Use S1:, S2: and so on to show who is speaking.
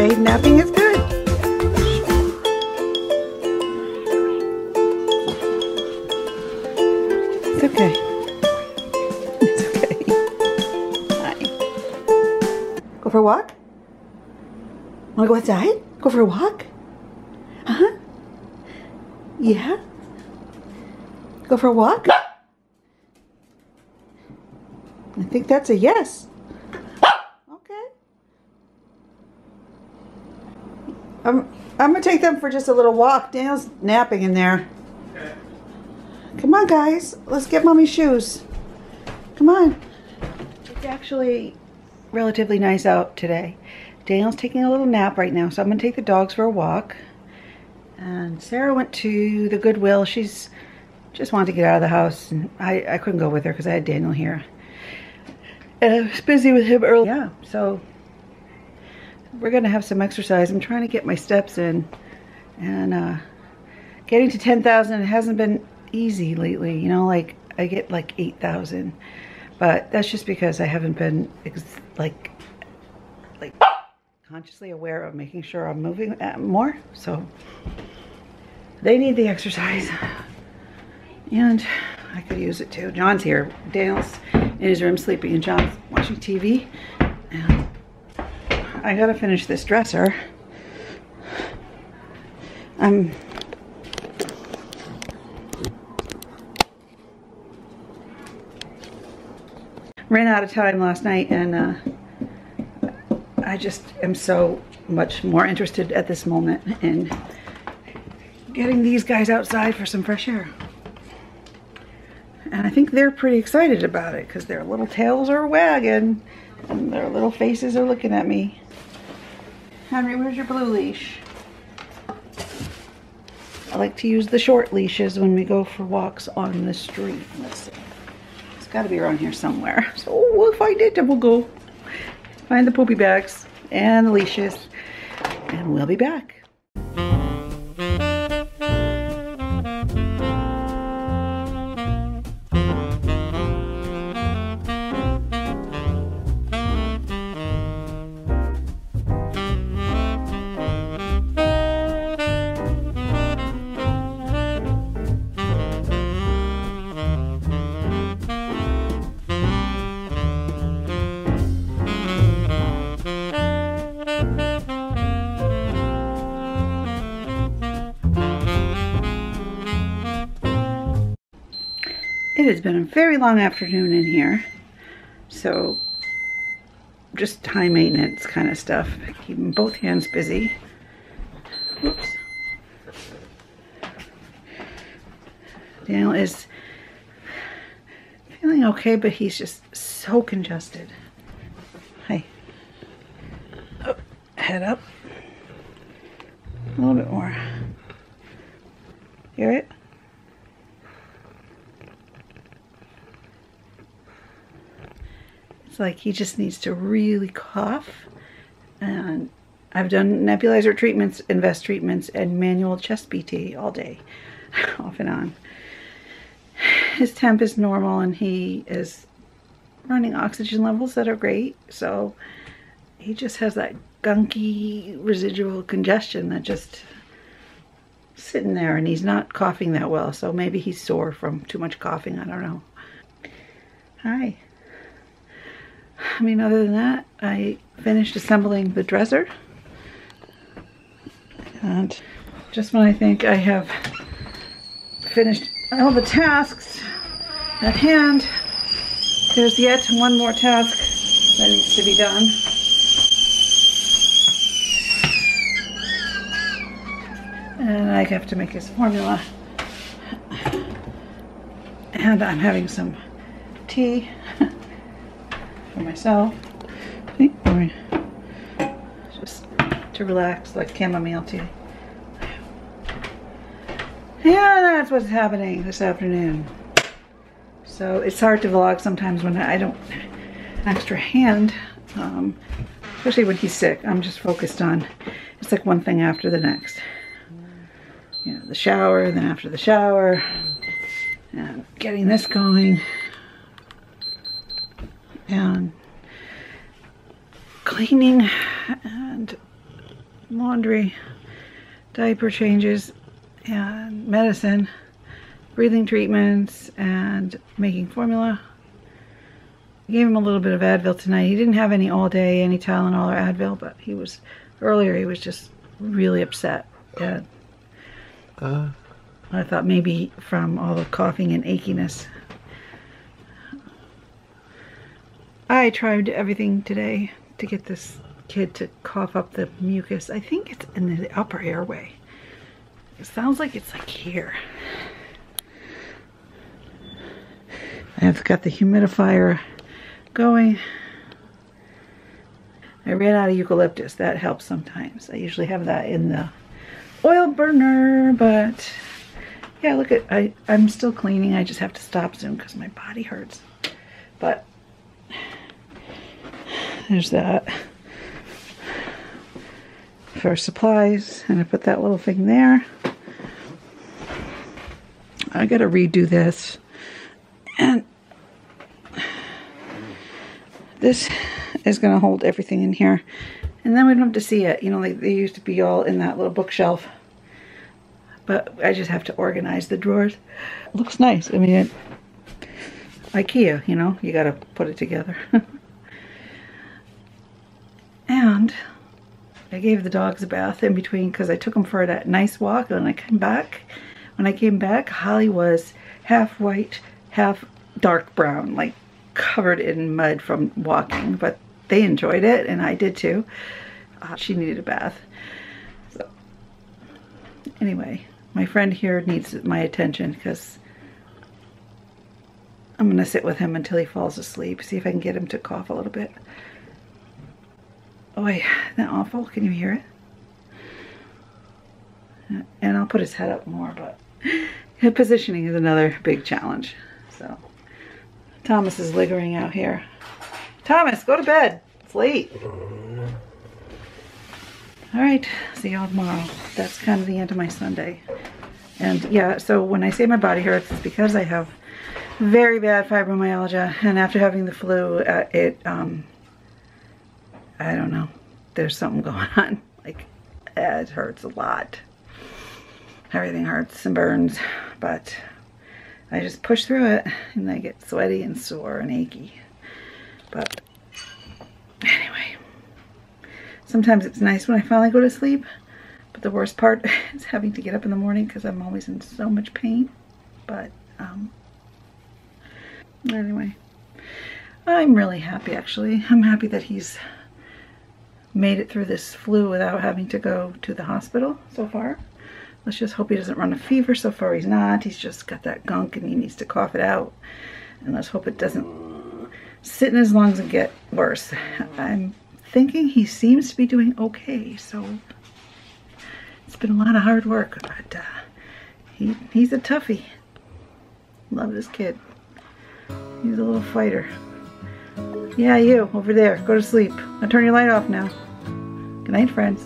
S1: okay. Napping is good. It's okay. It's okay. Hi. Go for a walk? Wanna go outside? Go for a walk? Uh-huh. Yeah? Go for a walk? I think that's a yes. Okay. I'm gonna take them for just a little walk. Daniel's napping in there. Okay. Come on, guys. Let's get mommy's shoes. Come on. It's actually relatively nice out today. Daniel's taking a little nap right now, so I'm gonna take the dogs for a walk. And Sarah went to the Goodwill. She's just wanted to get out of the house, and I couldn't go with her because I had Daniel here. And I was busy with him earlier. Yeah, so we're gonna have some exercise. I'm trying to get my steps in, and getting to 10,000, it hasn't been easy lately. You know, like I get like 8,000, but that's just because I haven't been like consciously aware of making sure I'm moving more. So they need the exercise, and I could use it too. John's here. Daniel's in his room sleeping, and John's watching TV. And I gotta finish this dresser. Ran out of time last night, and I just am so much more interested at this moment in getting these guys outside for some fresh air. And I think they're pretty excited about it because their little tails are wagging and their little faces are looking at me. Henry, where's your blue leash? I like to use the short leashes when we go for walks on the street. Let's see. It's got to be around here somewhere. So we'll find it and we'll go find the poopy bags and the leashes, and we'll be back. It has been a very long afternoon in here, so just time maintenance kind of stuff, keeping both hands busy. Whoops. Daniel is feeling okay, but he's just so congested. Hi. Oh, head up. A little bit more. Hear it? It's like he just needs to really cough. And I've done nebulizer treatments, invest treatments, and manual chest PT all day, off and on. His temp is normal, and he is running oxygen levels that are great. So he just has that gunky residual congestion that just sitting there, and he's not coughing that well. So maybe he's sore from too much coughing. I don't know. Hi. I mean, other than that, I finished assembling the dresser. And just when I think I have finished all the tasks at hand, there's yet one more task that needs to be done. And I have to make his formula. And I'm having some tea for myself. Just to relax, like chamomile tea. Yeah, that's what's happening this afternoon. So it's hard to vlog sometimes when I don't have an extra hand, especially when he's sick. I'm just focused on, it's like one thing after the next. You know, the shower, then after the shower, and getting this going, and cleaning, and laundry, diaper changes, and medicine, breathing treatments, and making formula. I gave him a little bit of Advil tonight. He didn't have any all day, any Tylenol or Advil, but he was, earlier he was just really upset. Yeah. I thought maybe from all the coughing and achiness. I tried everything today to get this kid to cough up the mucus. I think it's in the upper airway. It sounds like it's like here. I've got the humidifier going. I ran out of eucalyptus. That helps sometimes. I usually have that in the oil burner, but yeah, look at, I'm still cleaning. I just have to stop soon because my body hurts. But there's that for supplies, and I put that little thing there. I gotta redo this, and this is gonna hold everything in here, and then we don't have to see it. You know, like they used to be all in that little bookshelf, but I just have to organize the drawers. It looks nice. I mean, IKEA, you know, you gotta put it together. And I gave the dogs a bath in between because I took them for that nice walk, and when I came back, Holly was half white, half dark brown, like covered in mud from walking, but they enjoyed it, and I did too. She needed a bath. So anyway, my friend here needs my attention because I'm gonna sit with him until he falls asleep, see if I can get him to cough a little bit. Oh, isn't that awful? Can you hear it? And I'll put his head up more, but positioning is another big challenge. So Thomas is lingering out here. Thomas, go to bed. It's late. All right, see y'all tomorrow. That's kind of the end of my Sunday. And yeah, so when I say my body hurts, it's because I have very bad fibromyalgia, and after having the flu, I don't know, there's something going on. Like, it hurts a lot. Everything hurts and burns, but I just push through it, and I get sweaty and sore and achy. But anyway, sometimes it's nice when I finally go to sleep, but the worst part is having to get up in the morning because I'm always in so much pain. But anyway, I'm really happy, actually. I'm happy that he's made it through this flu without having to go to the hospital so far. Let's just hope he doesn't run a fever. So far he's not. He's just got that gunk and he needs to cough it out. And let's hope it doesn't sit in his lungs and get worse. I'm thinking he seems to be doing okay. So it's been a lot of hard work, but he's a toughie. Love this kid. He's a little fighter. Yeah, you over there. Go to sleep. I'll turn your light off now. Good night, friends.